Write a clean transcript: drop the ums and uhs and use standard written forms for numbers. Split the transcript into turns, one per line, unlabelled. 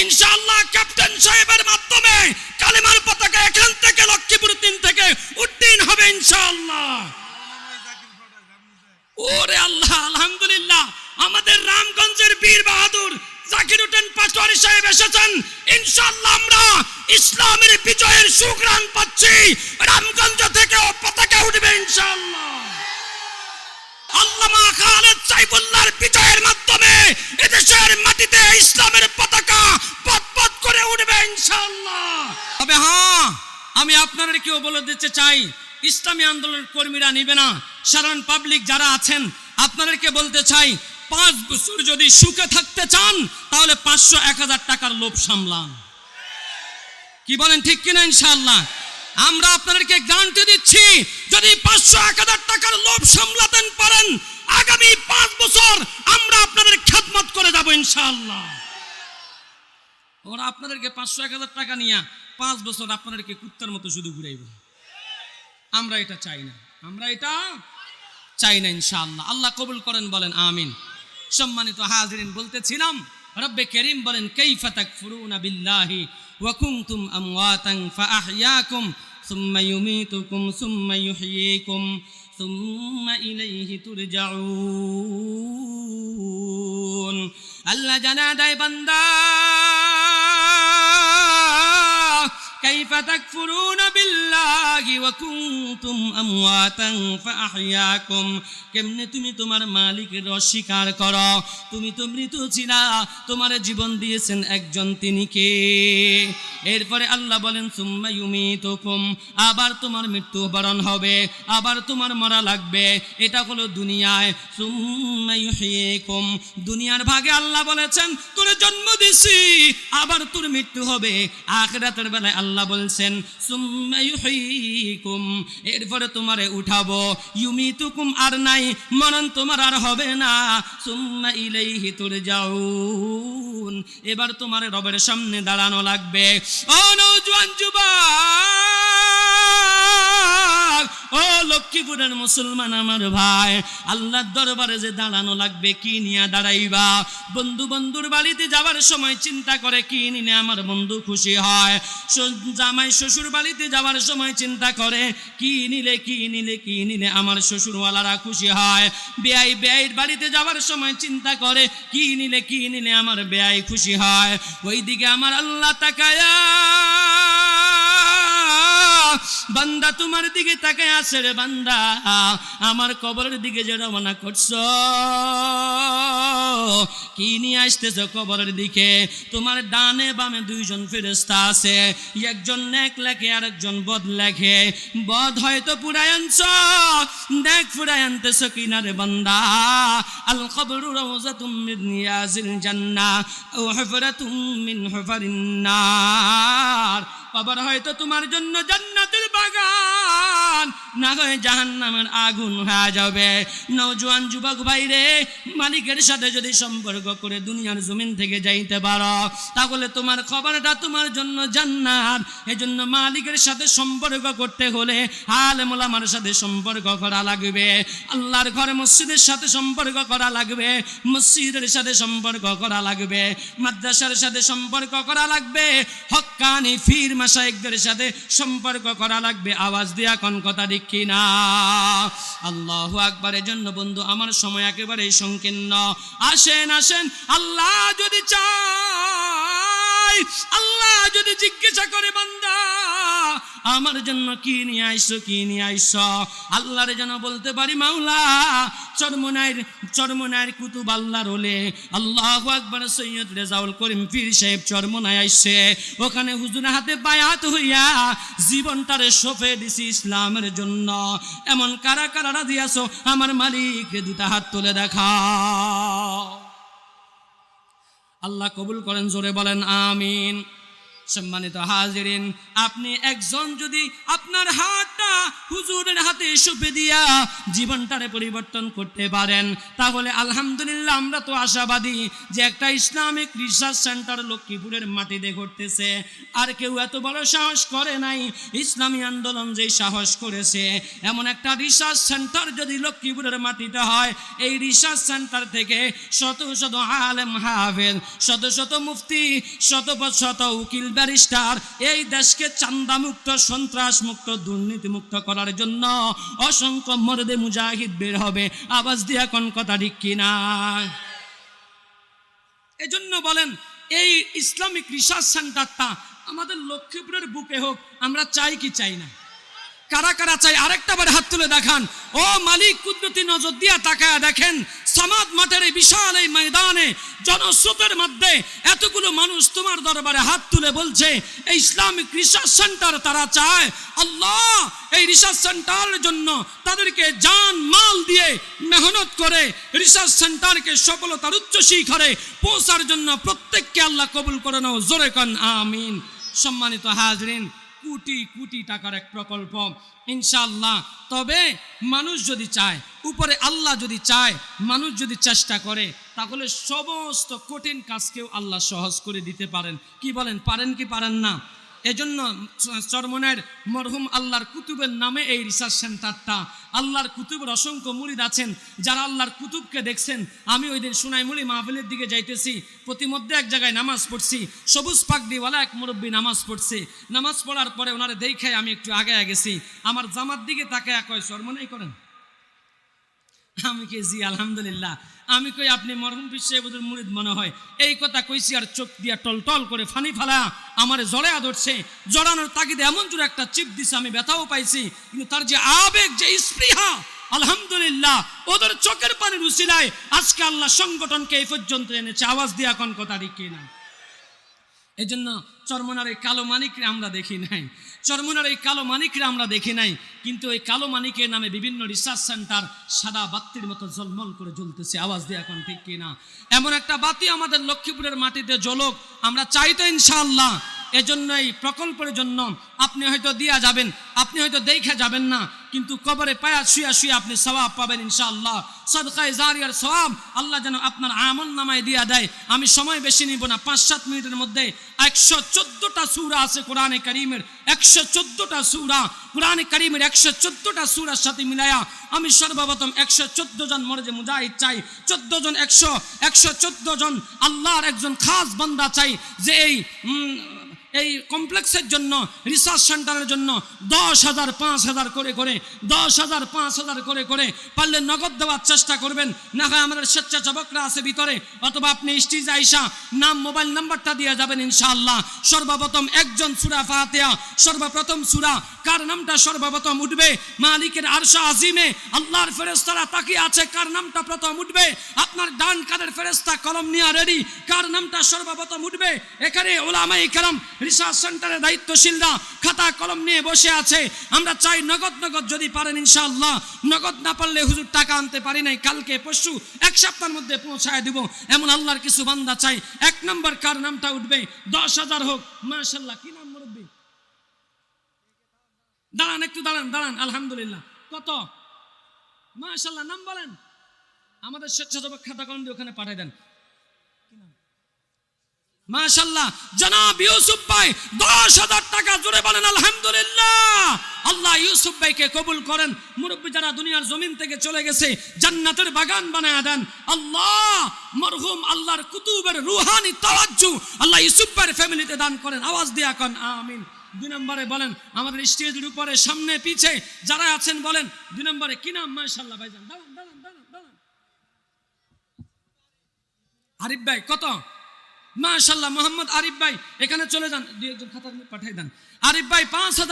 ইনশাআল্লাহ ক্যাপ্টেন সাহেবের মাধ্যমে কালেমার পতাকা এখান থেকে লক্ষ্মীপুর 3 থেকে উড্ডীন হবে ইনশাআল্লাহ। ওরে আল্লাহ, আলহামদুলিল্লাহ, আমাদের রামগঞ্জের বীর বাহাদুর জাকির হোসেন পাটোয়ারি সাহেব এসেছেন। ইনশাআল্লাহ আমরা ইসলামের বিজয়ের সুঘ্রাণ পাচ্ছি। রামগঞ্জ থেকে পতাকা উঠবে ইনশাআল্লাহ। আল্লামা খালেদ সাইফুল্লাহর বিজয়ের মাধ্যমে এদেশের মাটিতে ইসলামের পতাকা পথ করে উঠবে ইনশাআল্লাহ। তবে হ্যাঁ, আমি আপনাদেরকেও বলে দিতে চাই, ইসলামী আন্দোলনের কর্মীরা নিবে না, সাধারণ পাবলিক যারা আছেন আপনাদেরকে বলতে চাই, 5 বছর যদি সুখে থাকতে চান তাহলে 500-1000 টাকার লোভ সামলান। কি বলেন, ঠিক কিনা? ইনশাআল্লাহ আমরা আপনাদেরকে গ্যারান্টি দিচ্ছি, যদি 500-1000 টাকার লোভ সামলাতেন পারেন, আগামী 5 বছর আমরা আপনাদের খেদমত করে যাব ইনশাআল্লাহ। ওরা আপনাদেরকে 500-1000 টাকা নিয়ে 5 বছর আপনাদেরকে কুত্তার মতো শুধু ঘুরাইব। আমরা এটা চাই না, আমরা এটা চাই না ইনশাআল্লাহ। আল্লাহ কবুল করেন, বলেন আমিন। সম্মানিত হাজিরিন, বলতেছিলাম রব্বে করিম বলেন, কাইফা তাকফুরুনা বিল্লাহি ওয়া কুনতুম আমওয়াতান ফাআহইয়াকুম সুম্মা ইউমীতুকুম সুম্মা ইউহয়ীকুম সুম্মা ইলাইহি তুরজাউন। আল্লাহ জানা দেয়, বান্দা কাইফা তাকফুরুনা বিল্লাহি ওয়া কুনতুম আমওয়াতান ফাআহইয়াকুম, কেমনে তুমি তোমার মালিকের অস্বীকার করো? তুমি তো মৃত ছিলা, তোমার জীবন দিয়েছেন একজন, তিনি কে? এরপরে আল্লাহ বলেন, সুম্মা ইউমীতুকুম, আবার তোমার মৃত্যু বরণ হবে, আবার তোমার মরা লাগবে। এটা হলো দুনিয়ায়। সুম্মা ইউহয়ীকুম, দুনিয়ার ভাগে আল্লাহ বলেছেন তোর জন্ম দিছি, আবার তোর মৃত্যু হবে। আখিরাতের বেলায় আল্লাহ বলছেন সুম্মা ইউহয়ীকুম, এরপরে তোমারে উঠাবো। ইউমীতুকুম আর নাই, মরণ তোমার আর হবে না। সুম্মা ইলাইহি তুরজাউন, এবার তোমার রবের সামনে দাঁড়ানো লাগবে। ও নওজোয়ান যুবক, ও লক্ষ্মীপুরের মুসলমান আমার ভাই, আল্লাহর দরবারে যে দাঁড়ানো লাগবে, কি নিয়ে দাঁড়াইবা? বন্ধুর বাড়িতে যাওয়ার সময় চিন্তা করে কি নিলে আমার বন্ধু খুশি হয়। জামাই শ্বশুর বাড়িতে যাওয়ার সময় চিন্তা করে কি নিলে আমার শ্বশুরওয়ালারা খুশি হয়। বেয়াইর বাড়িতে যাওয়ার সময় চিন্তা করে কি নিলে আমার বেয়াই খুশি হয়। ওইদিকে আমার আল্লাহ তাকায়া বান্দা তোমার দিকে তাকায় আছে রে বান্দা, আমার কবরের দিকে যে রওনা করছো, কি নিয়ে আসতেছো কবরের দিকে? তোমার ডানে বামে 2 জন ফেরেশতা আছে, একজন নেক লেখে আর একজন বদ লেখে। বদ হয়তো পুরাই আনছো, নেক পুরাই আনতেছো কিনা রে বান্দা? আল কবরু রাউযাতুম মিন রিয়াজিল জান্নাহ আও হুফরাতুম মিন হুফারিন নার। কবর হয়তো তোমার জন্য জান্নাতের বাগান, না হয় জাহান্নামের আগুন হয়ে যাবে। নওজোয়ান যুবক ভাই রে, মালিকের সাথে যদি সম্পর্ক করে দুনিয়ার জমিন থেকে যাইতে পারো, তাহলে তোমার কবরটা তোমার জন্য জান্নাত। এজন্য মালিকের সাথে সম্পর্ক করতে হলে আলেম ওলামার সাথে সম্পর্ক করা লাগবে, আল্লাহর ঘর মসজিদের সাথে সম্পর্ক করা লাগবে, মসজিদের সাথে সম্পর্ক করা লাগবে, মাদ্রাসার সাথে সম্পর্ক করা লাগবে, হক্কানি ফির মাশায়েখদের সাথে সম্পর্ক করা লাগবে। আওয়াজ দিয়া কোন কথা ঠিক কিনা? আল্লাহু আকবার। এজন্য বন্ধু আমার সময় একেবারে সংকীর্ণ। আসেন আল্লাহ যদি চায়, আল্লাহ যদি জিজ্ঞাসা করে বান্দা আমার জন্য কি নিয়ে আইছো, আল্লাহর যেন বলতে পারি মাওলা চরমনায়ের কুতুব আল্লাহর ওলে আল্লাহু আকবার সৈয়দ রেজাউল করিম পীর সাহেব চরমনায় আইছে, ওখানে হুজুরের হাতে বায়াত হইয়া জীবনটারে সঁপে দিছি ইসলামের জন্য। এমন কারা রাজি আছো আমার মালিককে 2টা হাত তুলে দেখাও। আল্লাহ কবুল করেন, জোরে বলেন আমিন। সম্মানিত হাজিরিন, আপনি একজন যদি আপনার হাতটা হুজুরের হাতে সঁপে দিয়া জীবনটারে পরিবর্তন করতে পারেন, তাহলে আলহামদুলিল্লাহ আমরা তো আশাবাদী যে একটা ইসলামিক রিসার্চ সেন্টার লক্ষ্মীপুরের মাটিতে ঘটতেছে। আর কেউ এত বড় সাহস করে নাই, ইসলামী আন্দোলন যে সাহস করেছে। এমন একটা রিসার্চ সেন্টার যদি লক্ষ্মীপুরের মাটিতে হয়, এই রিসার্চ সেন্টার থেকে শত শত আলেম হাফেজ, শত শত মুফতি, শত শত উকিল ব্যারিস্টার এই দেশকে চান্দা মুক্ত, সন্ত্রাস মুক্ত, দুর্নীতি মুক্ত করার জন্য অসংখ্য মর্দে মুজাহিদ বের হবে। আওয়াজ দিয়া কোন কথা ঠিক কিনা? এজন্য বলেন এই ইসলামিক রিসার্চ সেন্টারটা আমাদের লক্ষ্মীপুরের বুকে হোক, আমরা চাই কি চাই না? কারা কারা চাই? আরেকটা বার হাত তুলে দেখান। ও মালিক কুদরতি নজর দিয়া তাকায়া দেখেন, সামাদ মাঠের এই বিশাল এই ময়দানে জনস্রোতের মধ্যে এতগুলো মানুষ তোমার দরবারে হাত তুলে বলছে এই ইসলামিক রিসার্চ সেন্টার তারা চায়। আল্লাহ, এই রিসার্চ সেন্টারের জন্য তাদেরকে জান মাল দিয়ে মেহনত করে রিসার্চ সেন্টারকে সফলতার উচ্চ শিখরে পৌঁছার জন্য প্রত্যেককে আল্লাহ কবুল করে নাও, জোরে কন আমিন। সম্মানিত হাজরিন, কোটি কোটি টাকার এক প্রকল্প ইনশাআল্লাহ। তবে মানুষ যদি চায়, উপরে আল্লাহ যদি চায়, মানুষ যদি চেষ্টা করে, তাহলে সমস্ত কঠিন কাজকেও আল্লাহ সহজ করে দিতে পারেন। কি বলেন, পারেন কি পারেন না? এজন্য চরমনের মরহুম আল্লাহর কুতুবের নামে এই রিসার্চ সেন্টারটা। আল্লাহর কুতুবের অসংখ্য মুরিদ আছেন যারা আল্লাহর কুতুবকে দেখছেন। আমি ওই দিন সোনাইমুড়ি মাহফিলের দিকে যাইতেছি, প্রতিমধ্যে এক জায়গায় নামাজ পড়ছি, সবুজ পাগড়িওয়ালা এক মুরব্বী নামাজ পড়ছে। নামাজ পড়ার পরে ওনারে দেখায় আমি একটু আগে গেছি, আমার জামার দিকে তাকায় কয় চরমনেই করেন? আমি কে জি আলহামদুলিল্লাহ। আমি কই আপনি মরহুম পীর সাহেবের মুরিদ মনে হয়। এই কথা কইছি আর চোখ দিয়া টলটল করে ফানি ফালা আমারে জড়ায়া ধরছে। জড়ানোর তাগিদে এমন জোরে একটা চিপ দিছে, আমি ব্যথাও পাইছি, কিন্তু তার যে আবেগ, যে স্পৃহা, আলহামদুলিল্লাহ ওদের চোখের পানির উসিলায় আজকে আল্লাহ সংগঠনকে এই পর্যন্ত এনেছে। আওয়াজ দিয়া কোন কথা ঠিক না? এই জন্য চরমনার এই কালো মানিকরে আমরা দেখি নাই, চরমনার এই কালো মানিকরে আমরা দেখি নাই, কিন্তু এই কালো মানিকের নামে বিভিন্ন রিসার্চ সেন্টার সাদা বাতির মতো ঝলমল করে জ্বলতেছে। আওয়াজ দিয়ে এখন ঠিক কিনা? এমন একটা বাতি আমাদের লক্ষ্মীপুরের মাটিতে জ্বলুক, আমরা চাই তো ইনশাআল্লাহ। এজন্য এই প্রকল্পের জন্য আপনি হয়তো দিয়া যাবেন, আপনি হয়তো দেখে যাবেন না, কিন্তু কবরে পায়া শুয়া শুয়া আপনি সওয়াব পাবেন ইনশাআল্লাহ। সাদকায়ে জারিয়ার সওয়াব আল্লাহ যেন আপনার আমল নামায় দিয়া দেয়। আমি সময় বেশি নিব না, 5-7 মিনিটের মধ্যে 114টা সূরা আছে কোরআনে কারীমের, 114টা সূরা কোরআনে কারীমের 114টা সূরার সাথে মিলায়া আমি সর্বপ্রথম 114 জন মরজে মুজাহিদ চাই, 114 জন আল্লাহর একজন খাস বান্দা চাই, যে এই কমপ্লেক্সের জন্য, রিসার্চ সেন্টারের জন্য 10,000 5,000 করে করে 10,000 5,000 করে করে পারলে নগদ দেওয়ার চেষ্টা করবেন। না হয় আমাদের স্বেচ্ছাসেবকরা আছে ভিতরে, অথবা আপনি স্টেজে আইসা নাম, মোবাইল নাম্বারটা দিয়ে যাবেন ইনশাআল্লাহ। সর্বপ্রথম একজন সূরা ফাতিহা, সর্বপ্রথম সূরা কার নামটা সর্বপ্রথম উঠবে? মালিকের আরশ আজিমে আল্লাহর ফেরেশতারা তাকিয়ে আছে, কার নামটা প্রথম উঠবে? আপনার ডান কাদের ফেরেশতা কলম নিয়ে রেডি, কার নামটা সর্বপ্রথম উঠবে? এখানে উলামায়ে কেরাম রিসার্চ সেন্টারের দায়িত্বশীলরা খাতা কলম নিয়ে বসে আছে। আমরা চাই নগদ নগদ যদি পারেন ইনশাআল্লাহ, নগদ না পারলে হুজুর টাকা আনতে পারি নাই, কালকে পরশু 1 সপ্তাহের মধ্যে পৌঁছায় দিব, এমন আল্লাহর কিছু বান্দা চাই। 1 নম্বর কার নামটা উঠবে? 10,000 হোক মাশাআল্লাহ। কি নাম মুরব্বি? দাঁড়ান একটু, দাঁড়ান। আলহামদুলিল্লাহ। কত? মাশাআল্লাহ। নাম বলেন। আমাদের স্বেচ্ছাসেবক খাতা কলম দিয়ে ওখানে পাঠিয়ে দেন। মাশাআল্লাহ। জনাব ইউসুফ ভাই 10,000 টাকা, জোরে বলেন আলহামদুলিল্লাহ। আল্লাহ ইউসুফ ভাইকে কবুল করেন। মুরব্বী যারা দুনিয়ার জমিন থেকে চলে গেছে জান্নাতের বাগান বানায় দেন। আল্লাহ মরহুম আল্লাহর কুতুবের রুহানি তাওয়াজ্জু আল্লাহ ইউসুফ ভাইয়ের ফ্যামিলিতে দান করেন। আওয়াজ দিয়ে কোন আমিন। 2 নম্বরে বলেন আমাদের স্টেজের উপরে, সামনে পিছে যারা আছেন বলেন 2 নম্বরে কি নাম? মাশাআল্লাহ ভাইজান। দাঁড়ান। আরিফ ভাই কত? মাশাআল্লাহ। মোহাম্মদ আরিফ ভাই এখানে চলে যান, 2-1 জন খাতা পাঠিয়ে দেন। আরিফ ভাই 5,000